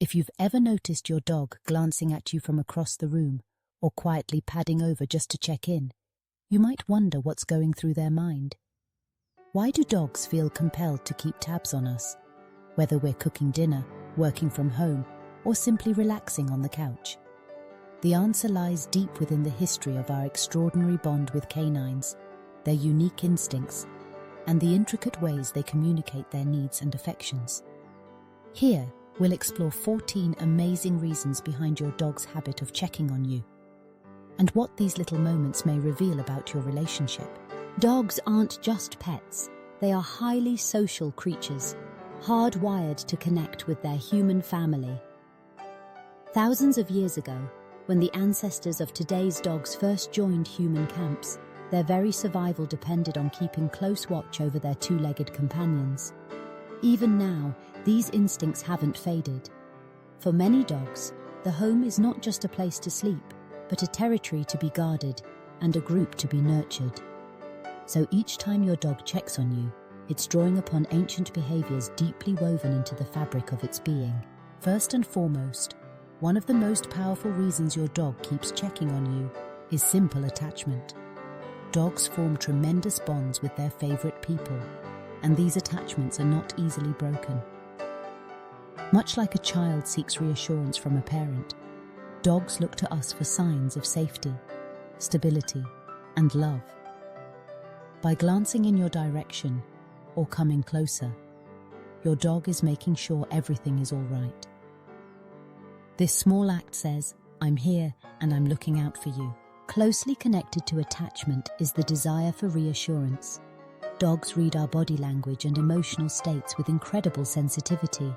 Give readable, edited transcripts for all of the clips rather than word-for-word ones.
If you've ever noticed your dog glancing at you from across the room or quietly padding over just to check in, you might wonder what's going through their mind. Why do dogs feel compelled to keep tabs on us, whether we're cooking dinner, working from home, or simply relaxing on the couch? The answer lies deep within the history of our extraordinary bond with canines, their unique instincts, and the intricate ways they communicate their needs and affections. Here, we'll explore 14 amazing reasons behind your dog's habit of checking on you, and what these little moments may reveal about your relationship. Dogs aren't just pets. They are highly social creatures, hardwired to connect with their human family. Thousands of years ago, when the ancestors of today's dogs first joined human camps, their very survival depended on keeping close watch over their two-legged companions. Even now, these instincts haven't faded. For many dogs, the home is not just a place to sleep, but a territory to be guarded and a group to be nurtured. So each time your dog checks on you, it's drawing upon ancient behaviors deeply woven into the fabric of its being. First and foremost, one of the most powerful reasons your dog keeps checking on you is simple attachment. Dogs form tremendous bonds with their favorite people, and these attachments are not easily broken. Much like a child seeks reassurance from a parent, dogs look to us for signs of safety, stability, and love. By glancing in your direction or coming closer, your dog is making sure everything is all right. This small act says, "I'm here and I'm looking out for you." Closely connected to attachment is the desire for reassurance. Dogs read our body language and emotional states with incredible sensitivity.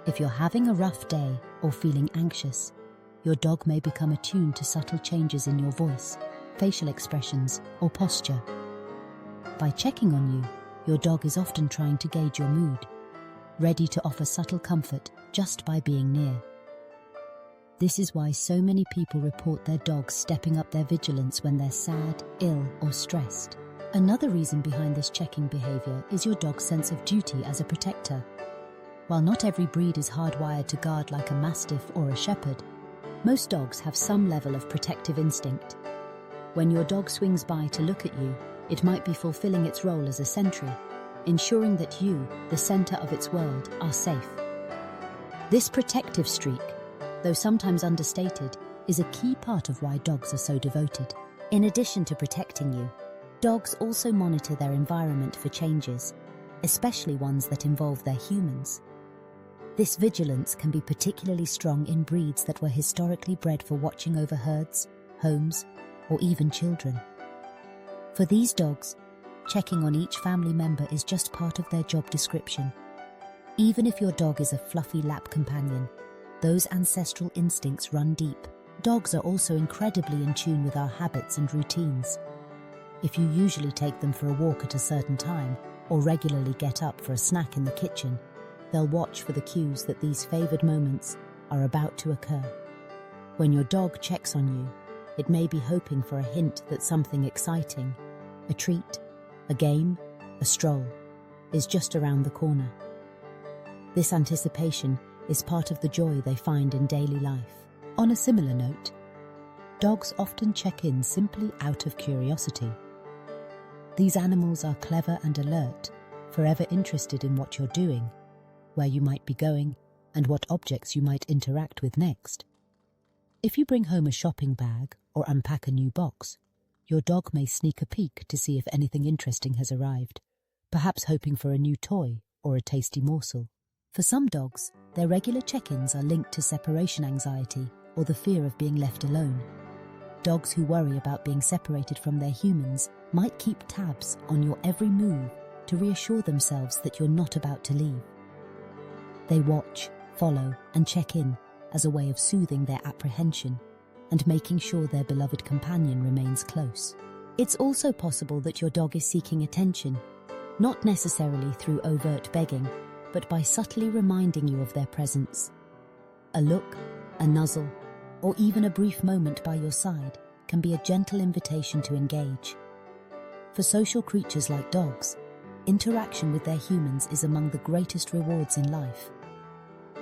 If you're having a rough day or feeling anxious, your dog may become attuned to subtle changes in your voice, facial expressions, or posture. By checking on you, your dog is often trying to gauge your mood, ready to offer subtle comfort just by being near. This is why so many people report their dogs stepping up their vigilance when they're sad, ill, or stressed. Another reason behind this checking behavior is your dog's sense of duty as a protector. While not every breed is hardwired to guard like a mastiff or a shepherd, most dogs have some level of protective instinct. When your dog swings by to look at you, it might be fulfilling its role as a sentry, ensuring that you, the center of its world, are safe. This protective streak, though sometimes understated, is a key part of why dogs are so devoted. In addition to protecting you, dogs also monitor their environment for changes, especially ones that involve their humans. This vigilance can be particularly strong in breeds that were historically bred for watching over herds, homes, or even children. For these dogs, checking on each family member is just part of their job description. Even if your dog is a fluffy lap companion, those ancestral instincts run deep. Dogs are also incredibly in tune with our habits and routines. If you usually take them for a walk at a certain time, or regularly get up for a snack in the kitchen, they'll watch for the cues that these favored moments are about to occur. When your dog checks on you, it may be hoping for a hint that something exciting, a treat, a game, a stroll, is just around the corner. This anticipation is part of the joy they find in daily life. On a similar note, dogs often check in simply out of curiosity. These animals are clever and alert, forever interested in what you're doing, where you might be going, and what objects you might interact with next. If you bring home a shopping bag or unpack a new box, your dog may sneak a peek to see if anything interesting has arrived, perhaps hoping for a new toy or a tasty morsel. For some dogs, their regular check-ins are linked to separation anxiety or the fear of being left alone. Dogs who worry about being separated from their humans might keep tabs on your every move to reassure themselves that you're not about to leave. They watch, follow, and check in as a way of soothing their apprehension and making sure their beloved companion remains close. It's also possible that your dog is seeking attention, not necessarily through overt begging, but by subtly reminding you of their presence. A look, a nuzzle, or even a brief moment by your side can be a gentle invitation to engage. For social creatures like dogs, interaction with their humans is among the greatest rewards in life.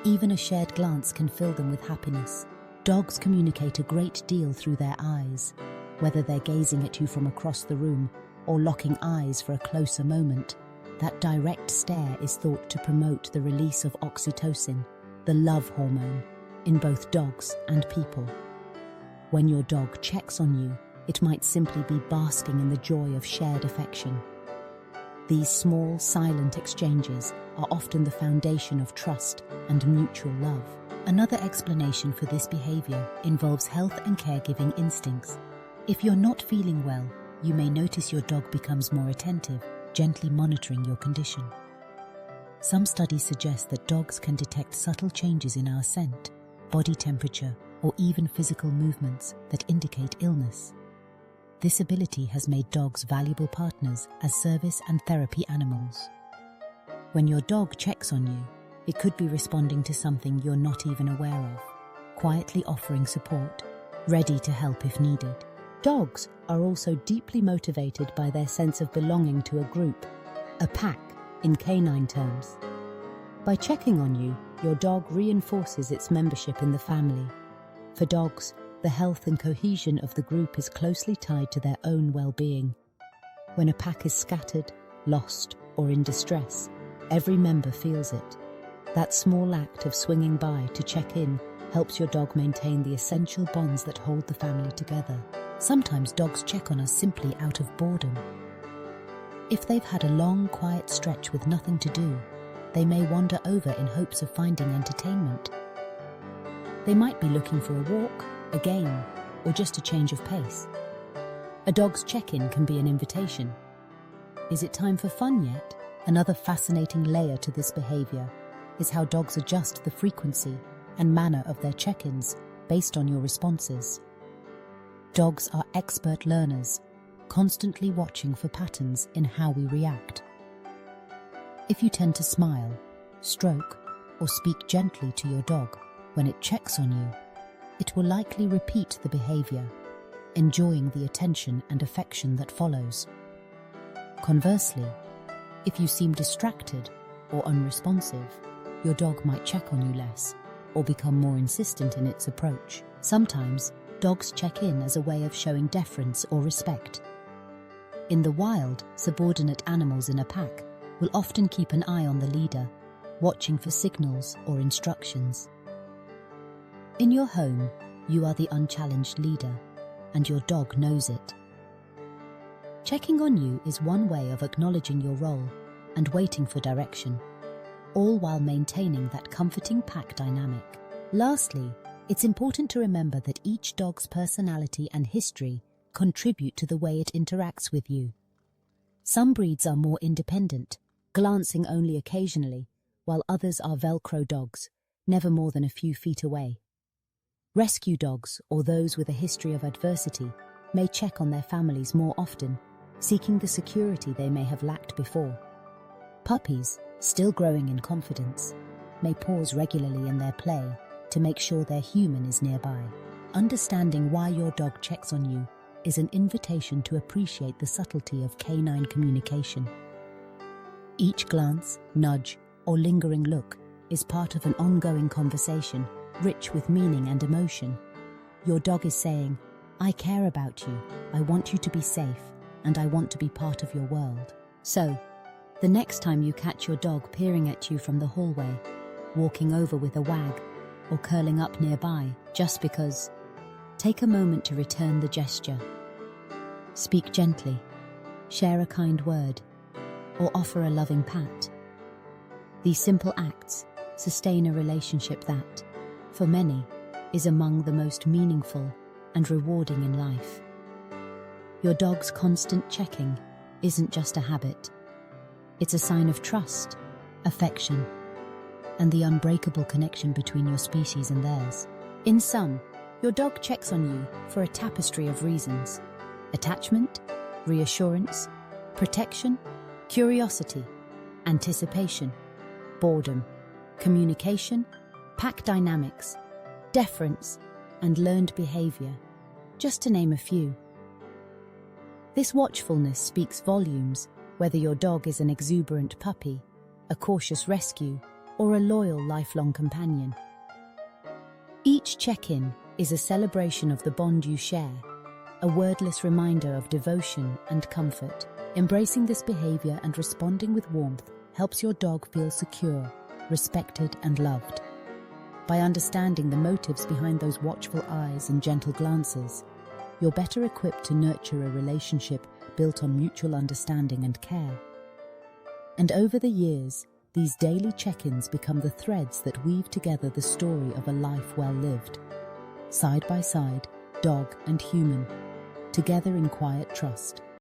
Even a shared glance can fill them with happiness. Dogs communicate a great deal through their eyes, whether they're gazing at you from across the room or locking eyes for a closer moment. That direct stare is thought to promote the release of oxytocin, the love hormone, in both dogs and people. When your dog checks on you, it might simply be basking in the joy of shared affection. These small, silent exchanges are often the foundation of trust and mutual love. Another explanation for this behavior involves health and caregiving instincts. If you're not feeling well, you may notice your dog becomes more attentive, gently monitoring your condition. Some studies suggest that dogs can detect subtle changes in our scent, body temperature, or even physical movements that indicate illness. This ability has made dogs valuable partners as service and therapy animals. When your dog checks on you, it could be responding to something you're not even aware of, quietly offering support, ready to help if needed. Dogs are also deeply motivated by their sense of belonging to a group, a pack in canine terms. By checking on you, your dog reinforces its membership in the family. For dogs, the health and cohesion of the group is closely tied to their own well-being. When a pack is scattered, lost, or in distress, every member feels it. That small act of swinging by to check in helps your dog maintain the essential bonds that hold the family together. Sometimes dogs check on us simply out of boredom. If they've had a long, quiet stretch with nothing to do, they may wander over in hopes of finding entertainment. They might be looking for a walk, a game, or just a change of pace. A dog's check-in can be an invitation. Is it time for fun yet? Another fascinating layer to this behavior is how dogs adjust the frequency and manner of their check-ins based on your responses. Dogs are expert learners, constantly watching for patterns in how we react. If you tend to smile, stroke, or speak gently to your dog when it checks on you, it will likely repeat the behavior, enjoying the attention and affection that follows. Conversely, if you seem distracted or unresponsive, your dog might check on you less or become more insistent in its approach. Sometimes, dogs check in as a way of showing deference or respect. In the wild, subordinate animals in a pack will often keep an eye on the leader, watching for signals or instructions. In your home, you are the unchallenged leader, and your dog knows it. Checking on you is one way of acknowledging your role and waiting for direction, all while maintaining that comforting pack dynamic. Lastly, it's important to remember that each dog's personality and history contribute to the way it interacts with you. Some breeds are more independent, glancing only occasionally, while others are Velcro dogs, never more than a few feet away. Rescue dogs, or those with a history of adversity, may check on their families more often, seeking the security they may have lacked before. Puppies, still growing in confidence, may pause regularly in their play to make sure their human is nearby. Understanding why your dog checks on you is an invitation to appreciate the subtlety of canine communication. Each glance, nudge, or lingering look is part of an ongoing conversation, rich with meaning and emotion. Your dog is saying, "I care about you, I want you to be safe, and I want to be part of your world." So, the next time you catch your dog peering at you from the hallway, walking over with a wag, or curling up nearby just because, take a moment to return the gesture. Speak gently, share a kind word, or offer a loving pat. These simple acts sustain a relationship that, for many, is among the most meaningful and rewarding in life. Your dog's constant checking isn't just a habit. It's a sign of trust, affection, and the unbreakable connection between your species and theirs. In sum, your dog checks on you for a tapestry of reasons: attachment, reassurance, protection, curiosity, anticipation, boredom, communication, pack dynamics, deference, and learned behavior, just to name a few. This watchfulness speaks volumes, whether your dog is an exuberant puppy, a cautious rescue, or a loyal lifelong companion. Each check-in is a celebration of the bond you share, a wordless reminder of devotion and comfort. Embracing this behavior and responding with warmth helps your dog feel secure, respected, and loved. By understanding the motives behind those watchful eyes and gentle glances, you're better equipped to nurture a relationship built on mutual understanding and care. And over the years, these daily check-ins become the threads that weave together the story of a life well lived. Side by side, dog and human, together in quiet trust.